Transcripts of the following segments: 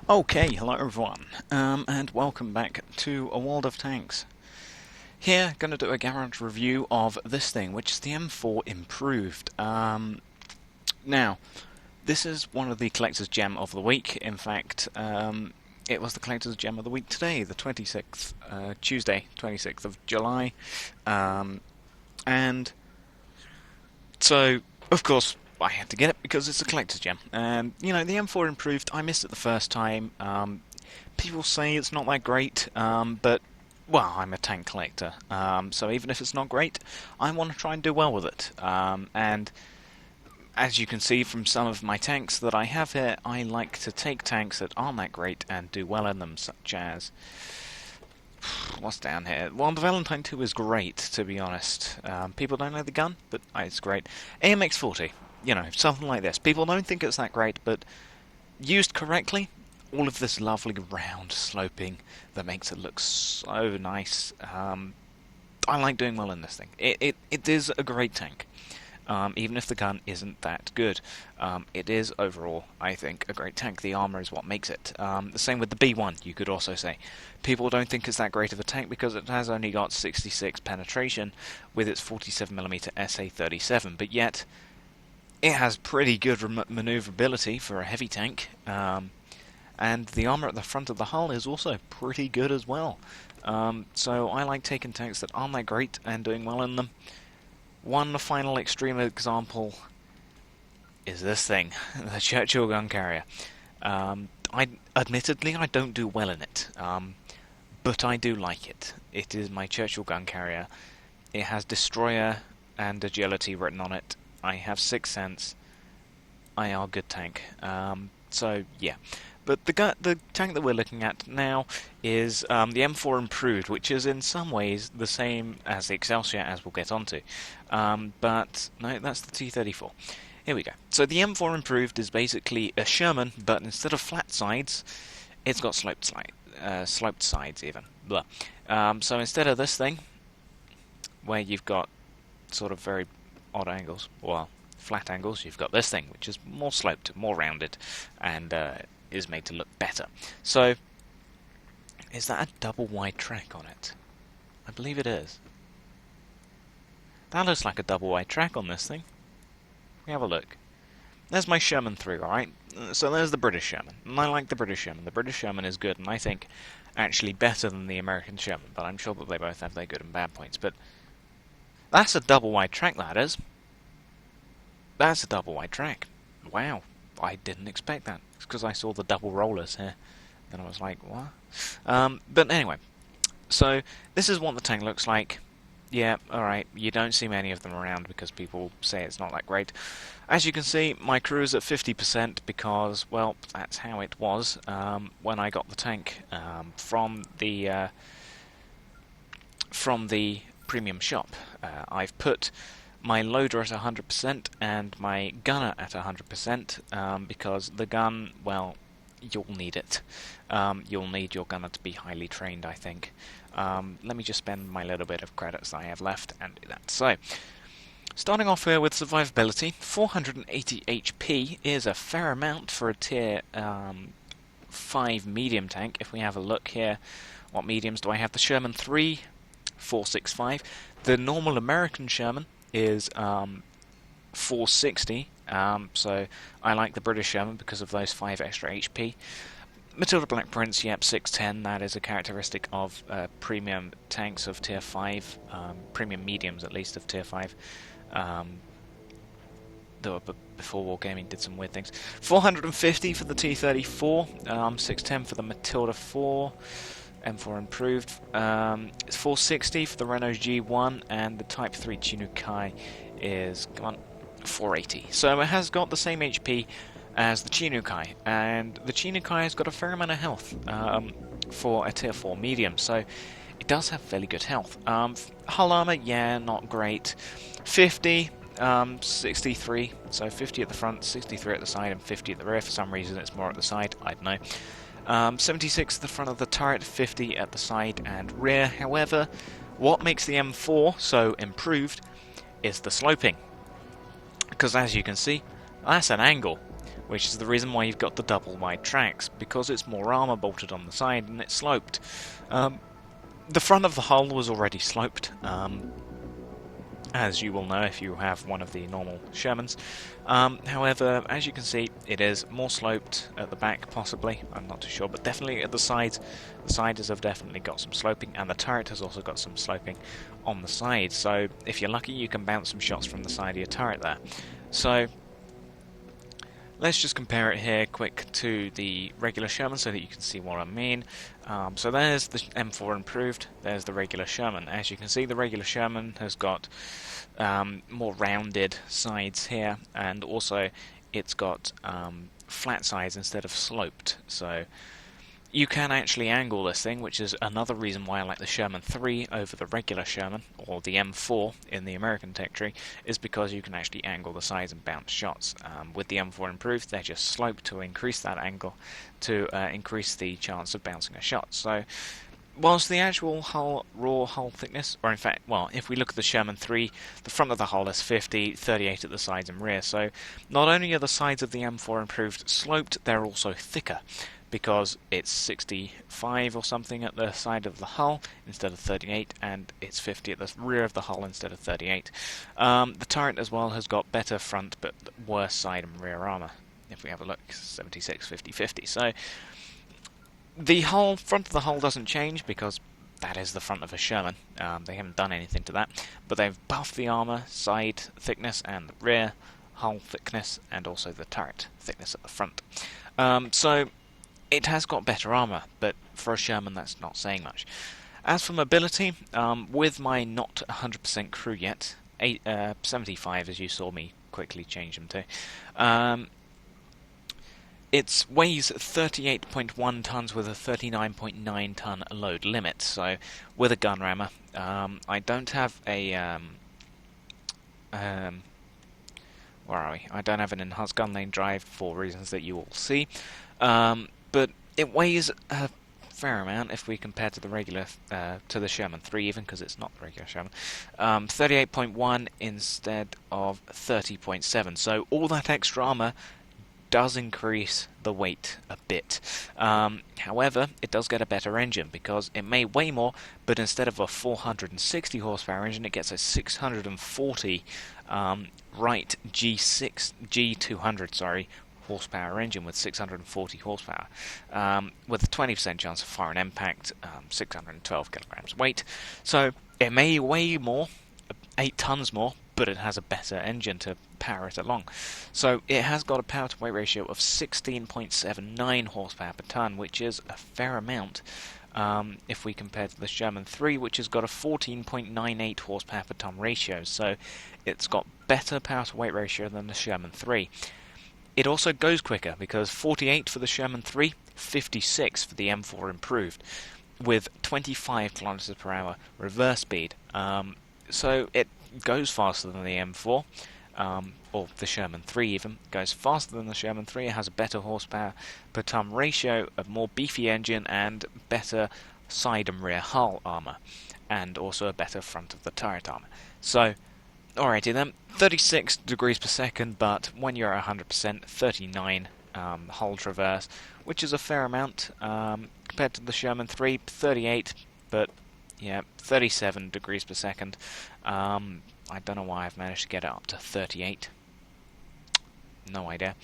Okay, hello everyone, and welcome back to A World of Tanks. Here, going to do a garage review of this thing, which is the M4 Improved. Now, this is one of the Collector's Gem of the Week. In fact, it was the Collector's Gem of the Week today, the 26th, Tuesday, 26th of July. And so, of course, I had to get it because it's a collector's gem. And, the M4 Improved, I missed it the first time. People say it's not that great, but, well, I'm a tank collector. So even if it's not great, I want to try and do well with it. And as you can see from some of my tanks that I have here, I like to take tanks that aren't that great and do well in them, such as... What's down here? Well, the Valentine 2 is great, to be honest. People don't know the gun, but it's great. AMX-40, something like this. People don't think it's that great, but used correctly, all of this lovely round sloping that makes it look so nice. I like doing well in this thing. It is a great tank. Even if the gun isn't that good. It is overall, I think, a great tank. The armour is what makes it. The same with the B1, you could also say. People don't think it's that great of a tank because it has only got 66 penetration with its 47mm SA-37, but yet it has pretty good manoeuvrability for a heavy tank, and the armour at the front of the hull is also pretty good as well. So I like taking tanks that aren't that great and doing well in them. One final extreme example is this thing, the Churchill gun carrier. Admittedly, I don't do well in it, but I do like it. It is my Churchill gun carrier. It has destroyer and agility written on it. I have 6th sense. I are a good tank. So yeah. But the tank that we're looking at now is the M4 Improved, which is in some ways the same as the Excelsior, as we'll get onto. But no, that's the T-34. Here we go. So the M4 Improved is basically a Sherman, but instead of flat sides, it's got sloped sides even. Blah. So instead of this thing, where you've got sort of very odd angles, well, flat angles, you've got this thing, which is more sloped, more rounded, and is made to look better. So, is that a double wide track on it? I believe it is. That looks like a double wide track on this thing. We have a look. There's my Sherman 3, alright? So there's the British Sherman, and I like the British Sherman. The British Sherman is good, and I think actually better than the American Sherman, but I'm sure that they both have their good and bad points. But that's a double wide track, that is. That's a double wide track. Wow. I didn't expect that. It's because I saw the double rollers here. And I was like, what? But anyway, so this is what the tank looks like. Yeah, alright, you don't see many of them around because people say it's not that great. As you can see, my crew is at 50% because, well, that's how it was when I got the tank from the premium shop. I've put my loader at 100% and my gunner at 100% because the gun, well, you'll need it. You'll need your gunner to be highly trained, I think. Let me just spend my little bit of credits I have left and do that. So, starting off here with survivability, 480 HP is a fair amount for a tier 5 medium tank. If we have a look here, what mediums do I have? The Sherman 3, 465. The normal American Sherman is 460, so I like the British Sherman because of those 5 extra HP. Matilda Black Prince, yep, 610, that is a characteristic of premium tanks of tier 5, premium mediums at least of tier 5. Though before Wargaming did some weird things. 450 for the T-34, 610 for the Matilda 4, M4 Improved. It's 460 for the Renault G1, and the Type 3 Chinukai is 480. So it has got the same HP as the Chinukai, and the Chinukai has got a fair amount of health for a tier 4 medium, so it does have fairly good health. Hull armor, yeah, not great. 50, 63, so 50 at the front, 63 at the side, and 50 at the rear. For some reason it's more at the side, I don't know. 76 at the front of the turret, 50 at the side and rear. However, what makes the M4 so improved is the sloping. Because as you can see, that's an angle. which is the reason why you've got the double wide tracks, because it's more armour bolted on the side and it's sloped. The front of the hull was already sloped, as you will know if you have one of the normal Shermans. However, as you can see, it is more sloped at the back, possibly. I'm not too sure, but definitely at the sides. The sides have definitely got some sloping, and the turret has also got some sloping on the side. So, if you're lucky, you can bounce some shots from the side of your turret there. So, let's just compare it here quick to the regular Sherman so that you can see what I mean. So there's the M4 improved, there's the regular Sherman. As you can see, the regular Sherman has got more rounded sides here, and also it's got flat sides instead of sloped. So you can actually angle this thing, which is another reason why I like the Sherman 3 over the regular Sherman, or the M4 in the American tech tree, is because you can actually angle the sides and bounce shots. With the M4 improved, they're just sloped to increase that angle, to increase the chance of bouncing a shot. So, whilst the actual raw hull thickness, or in fact, well, if we look at the Sherman 3, the front of the hull is 50, 38 at the sides and rear, so not only are the sides of the M4 improved sloped, they're also thicker, because it's 65 or something at the side of the hull instead of 38, and it's 50 at the rear of the hull instead of 38. The turret as well has got better front but worse side and rear armour. If we have a look, 76, 50, 50. So the front of the hull doesn't change because that is the front of a Sherman. They haven't done anything to that, but they've buffed the armour, side thickness, and the rear hull thickness, and also the turret thickness at the front. So it has got better armour, but for a Sherman that's not saying much. As for mobility, with my not 100% crew yet, 75 as you saw me quickly change them to, it weighs 38.1 tons with a 39.9 ton load limit, so with a gun rammer. I don't have a where are we? I don't have an enhanced gun lane drive for reasons that you will see. But it weighs a fair amount if we compare to the regular, to the Sherman 3 even, because it's not the regular Sherman. 38.1 instead of 30.7, so all that extra armour does increase the weight a bit. However, it does get a better engine, because it may weigh more, but instead of a 460 horsepower engine, it gets a 640 Wright G200 horsepower engine with 640 horsepower, with a 20% chance of fire and impact, 612 kilograms weight. So it may weigh more, 8 tons more, but it has a better engine to power it along. So it has got a power to weight ratio of 16.79 horsepower per ton, which is a fair amount. If we compare to the Sherman 3, which has got a 14.98 horsepower per ton ratio, so it's got better power to weight ratio than the Sherman 3. It also goes quicker, because 48 for the Sherman 3, 56 for the M4 improved, with 25 kilometers per hour reverse speed. So it goes faster than the M4, or the Sherman 3 even, goes faster than the Sherman 3, it has a better horsepower per ton ratio, a more beefy engine, and better side and rear hull armour, and also a better front of the turret armour. So, alrighty then, 36 degrees per second, but when you're at 100%, 39 hull traverse, which is a fair amount, compared to the Sherman 3, 38, but yeah, 37 degrees per second. I don't know why I've managed to get it up to 38. No idea.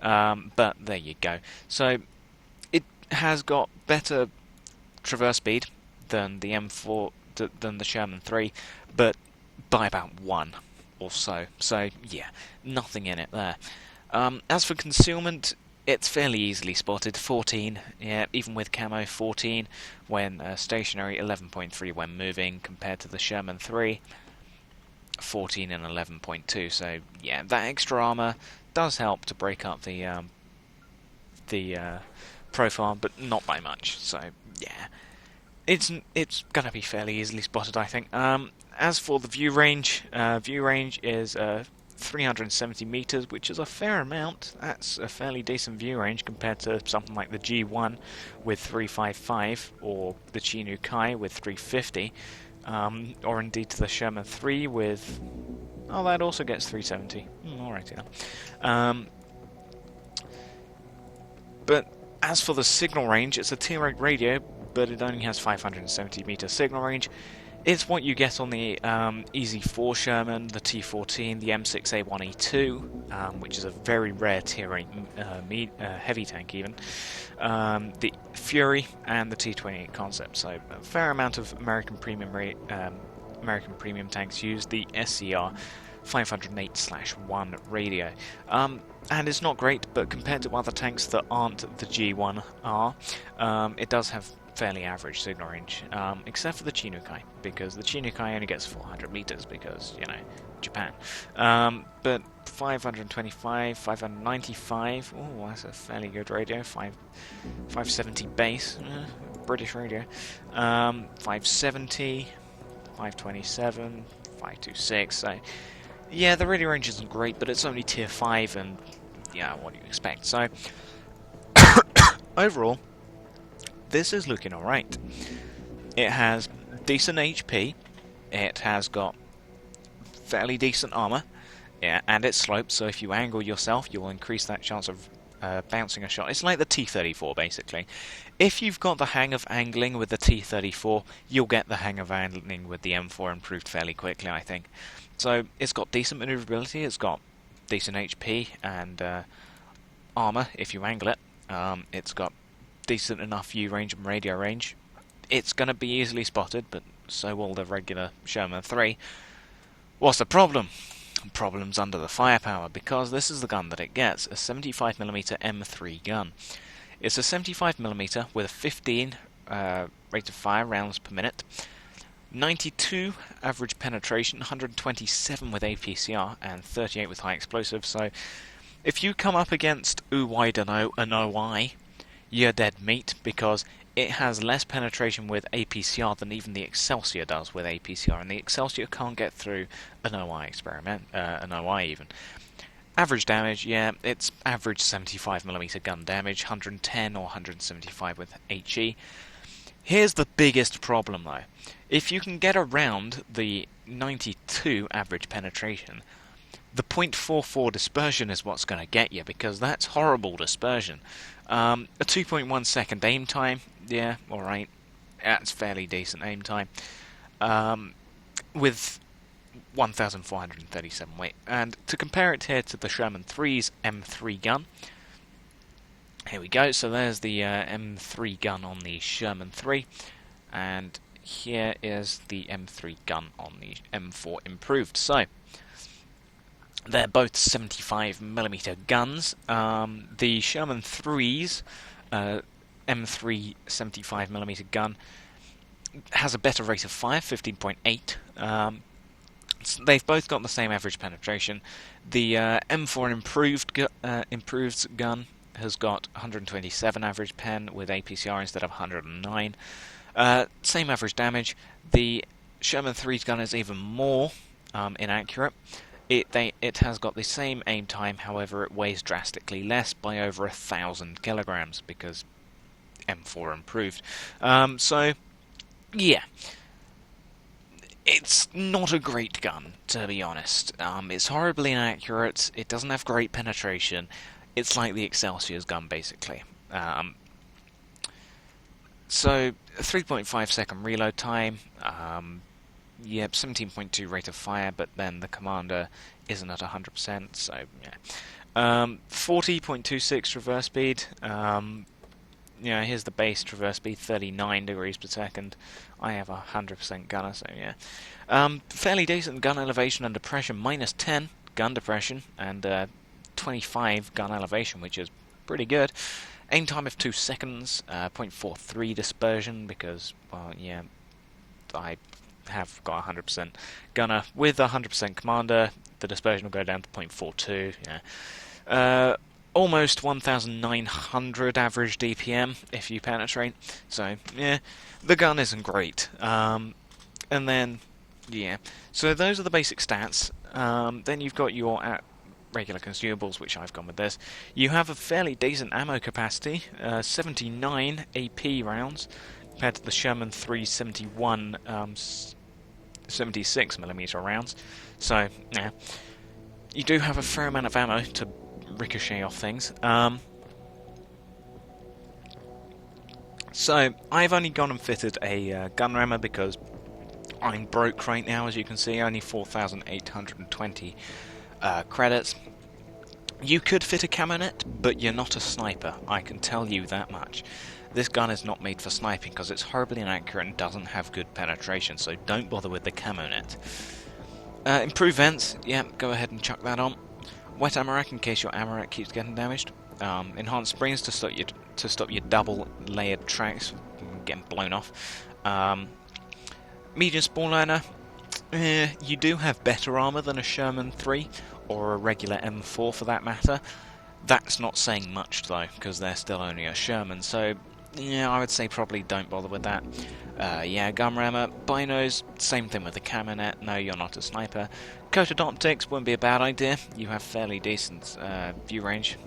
But there you go. So it has got better traverse speed than the M4, than the Sherman 3, but by about 1 or so. So yeah, nothing in it there. As for concealment, it's fairly easily spotted. 14, yeah, even with camo, 14 when stationary, 11.3 when moving, compared to the Sherman 3, 14 and 11.2. So yeah, that extra armor does help to break up the profile, but not by much. So yeah, it's gonna be fairly easily spotted, I think. As for the view range is 370 meters, which is a fair amount. That's a fairly decent view range compared to something like the G1 with 355, or the Chinook Kai with 350, or indeed to the Sherman 3 with... oh, that also gets 370. Alrighty then. But as for the signal range, it's a Tier 8 radio, but it only has 570 meter signal range. It's what you get on the EZ4 Sherman, the T14, the M6A1E2, which is a very rare Tier 8 heavy tank even, the Fury, and the T28 Concept. So a fair amount of American premium tanks use the SCR 508/1 radio. And it's not great, but compared to other tanks that aren't the G1R, it does have fairly average signal range, except for the Chinukai, because the Chinukai only gets 400 meters because, you know, Japan. But 525, 595, oh, that's a fairly good radio. 570 base, British radio. 570, 527, 526. So, yeah, the radio range isn't great, but it's only tier 5, and yeah, what do you expect? So, overall, this is looking alright. It has decent HP, it has got fairly decent armour, yeah, and it's sloped, so if you angle yourself, you'll increase that chance of bouncing a shot. It's like the T-34, basically. If you've got the hang of angling with the T-34, you'll get the hang of angling with the M4 improved fairly quickly, I think. So, it's got decent manoeuvrability, it's got decent HP, and armour, if you angle it. It's got decent enough view range and radio range. It's going to be easily spotted, but so will the regular Sherman 3. What's the problem? The problem's under the firepower, because this is the gun that it gets, a 75mm M3 gun. It's a 75mm with a 15 rate of fire rounds per minute, 92 average penetration, 127 with APCR, and 38 with high explosive. So if you come up against I don't know, an OI, you're dead meat, because it has less penetration with APCR than even the Excelsior does with APCR, and the Excelsior can't get through an OI an OI even. Average damage, yeah, it's average 75mm gun damage, 110 or 175 with HE. Here's the biggest problem though. If you can get around the 92 average penetration, the .44 dispersion is what's going to get you, because that's horrible dispersion. A 2.1 second aim time, yeah, alright, that's fairly decent aim time, with 1,437 weight. And to compare it here to the Sherman 3's M3 gun, here we go, so there's the M3 gun on the Sherman 3, and here is the M3 gun on the M4 improved. So, they're both 75mm guns. The Sherman 3's M3 75mm gun has a better rate of fire, 15.8. They've both got the same average penetration. The M4 improved gun has got 127 average pen with APCR instead of 109. Same average damage. The Sherman 3's gun is even more inaccurate. It has got the same aim time, however it weighs drastically less by over 1,000 kilograms, because M4 improved. So, yeah. It's not a great gun, to be honest. It's horribly inaccurate, it doesn't have great penetration. It's like the Excelsior's gun, basically. So, 3.5 second reload time. Yep, 17.2 rate of fire, but then the commander isn't at 100%, so yeah. 40.26 traverse speed. Yeah, here's the base traverse speed, 39 degrees per second. I have 100% gunner, so yeah. Fairly decent gun elevation and depression, minus 10 gun depression, and 25 gun elevation, which is pretty good. Aim time of 2 seconds, 0.43 dispersion, because, well, yeah, I have got 100% gunner. With 100% commander, the dispersion will go down to 0.42, yeah. Almost 1,900 average DPM if you penetrate, so yeah, the gun isn't great. And then, yeah, so those are the basic stats. Then you've got your regular consumables, which I've gone with this. You have a fairly decent ammo capacity, 79 AP rounds, compared to the Sherman 371 76mm rounds. So, yeah, you do have a fair amount of ammo to ricochet off things. So I've only gone and fitted a gun rammer because I'm broke right now, as you can see, only 4,820 credits. You could fit a camonet, but you're not a sniper, I can tell you that much. This gun is not made for sniping because it's horribly inaccurate and doesn't have good penetration, so don't bother with the camonet. Improve vents, yeah, go ahead and chuck that on. Wet ammo rack in case your ammo rack keeps getting damaged. Enhanced springs to stop your double layered tracks from getting blown off. Medium spawn liner. You do have better armour than a Sherman 3 or a regular M4 for that matter. That's not saying much though, because they're still only a Sherman, so yeah, I would say probably don't bother with that. Yeah, gun rammer, binos, same thing with the camonet. No, you're not a sniper. Coated optics wouldn't be a bad idea. You have fairly decent view range.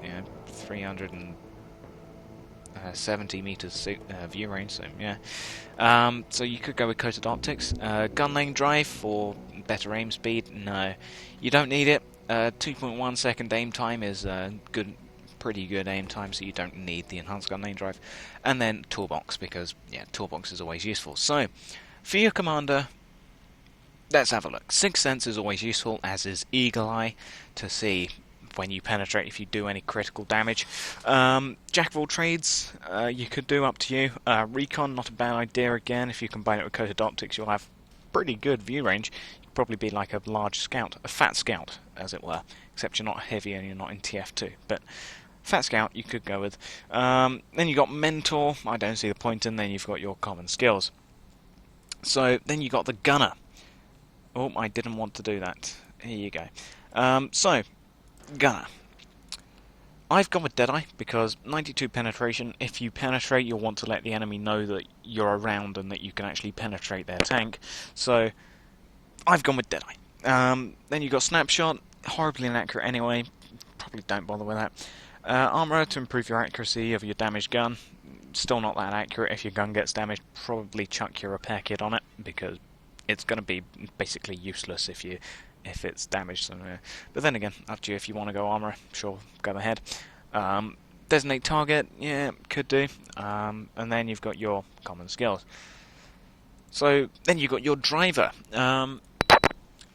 Yeah, 370 meters view range, so yeah. So you could go with coated optics. Gun lane drive for better aim speed. No, you don't need it. 2.1 second aim time is pretty good aim time, so you don't need the enhanced gun lane drive. And then toolbox, because yeah, toolbox is always useful. So for your commander, let's have a look. Sixth sense is always useful, as is eagle eye, to see when you penetrate if you do any critical damage. Jack of all trades, you could do, up to you. Recon, not a bad idea again. If you combine it with coated optics, you'll have pretty good view range. You'd probably be like a large scout, a fat scout, as it were. Except you're not heavy and you're not in TF2. But fat scout you could go with. Then you've got mentor, I don't see the point in. Then you've got your common skills. So then you got the gunner. Oh, I didn't want to do that. Here you go. So, gunner. I've gone with Deadeye because 92 penetration. If you penetrate, you'll want to let the enemy know that you're around and that you can actually penetrate their tank. So, I've gone with Deadeye. Then you've got Snapshot. Horribly inaccurate anyway. Probably don't bother with that. Armour to improve your accuracy of your damaged gun. Still not that accurate. If your gun gets damaged, probably chuck your repair kit on it because it's going to be basically useless if it's damaged. So, but then again, up to you. If you want to go armour, sure, go ahead. Designate target, yeah, could do. And then you've got your common skills. So then you've got your driver.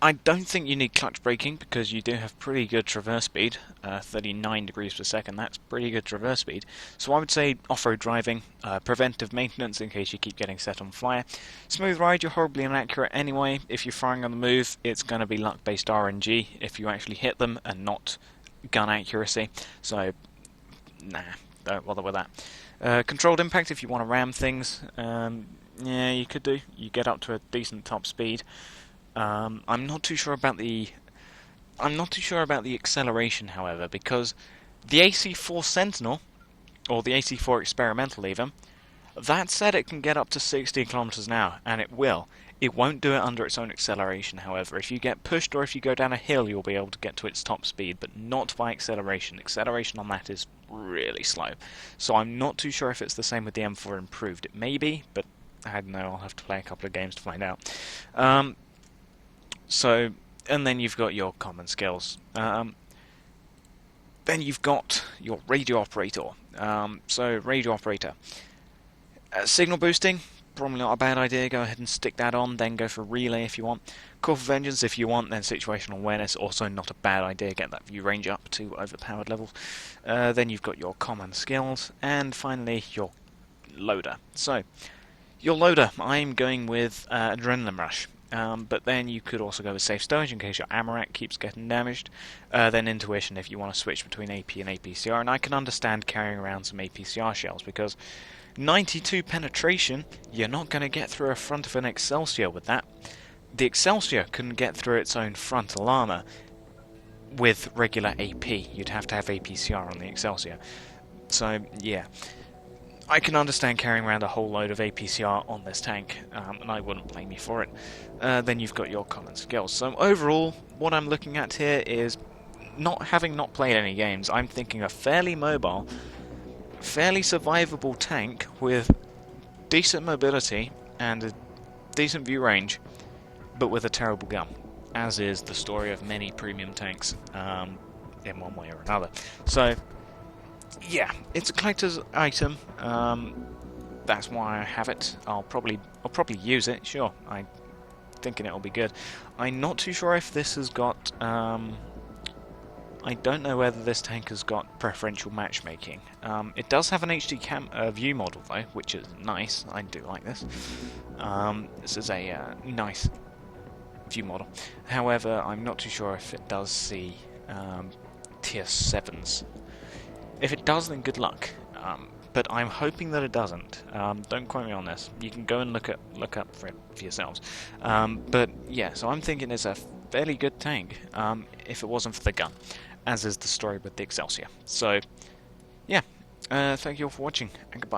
I don't think you need clutch braking because you do have pretty good traverse speed, 39 degrees per second. That's pretty good traverse speed. So I would say off-road driving, preventive maintenance in case you keep getting set on fire. Smooth ride, you're horribly inaccurate anyway. If you're firing on the move, it's going to be luck-based RNG if you actually hit them and not gun accuracy. So, nah, don't bother with that. Controlled impact if you want to ram things. Yeah, you could do. You get up to a decent top speed. I'm not too sure about the acceleration, however, because the AC4 Sentinel, or the AC4 Experimental even, that said it can get up to 60 kilometers an hour, and it will. It won't do it under its own acceleration, however. If you get pushed or if you go down a hill, you'll be able to get to its top speed, but not by acceleration. Acceleration on that is really slow. So I'm not too sure if it's the same with the M4 Improved. It may be, but I don't know. I'll have to play a couple of games to find out. So, and then you've got your common skills. Then you've got your radio operator. So, radio operator. Signal boosting, probably not a bad idea. Go ahead and stick that on, then go for relay if you want. Call for vengeance if you want, then situational awareness, also not a bad idea. Get that view range up to overpowered levels. Then you've got your common skills, and finally your loader. So, your loader, I'm going with Adrenaline Rush. But then you could also go with Safe Stowage in case your ammo rack keeps getting damaged. Then Intuition if you want to switch between AP and APCR. And I can understand carrying around some APCR shells because 92 penetration, you're not going to get through a front of an Excelsior with that. The Excelsior couldn't get through its own frontal armour with regular AP. You'd have to have APCR on the Excelsior. So, yeah. I can understand carrying around a whole load of APCR on this tank, and I wouldn't blame you for it. Then you've got your common skills. So overall, what I'm looking at here is, having not played any games, I'm thinking a fairly mobile, fairly survivable tank with decent mobility and a decent view range, but with a terrible gun, as is the story of many premium tanks, in one way or another. So, yeah, it's a collector's item. that's why I have it. I'll probably use it. Sure, I'm thinking it'll be good. I'm not too sure if this has got. I don't know whether this tank has got preferential matchmaking. It does have an HD view model though, which is nice. I do like this. This is a nice view model. However, I'm not too sure if it does see tier 7s. If it does, then good luck. But I'm hoping that it doesn't. Don't quote me on this. You can go and look up for it for yourselves. But yeah, so I'm thinking it's a fairly good tank if it wasn't for the gun, as is the story with the Excelsior. So yeah, thank you all for watching, and goodbye.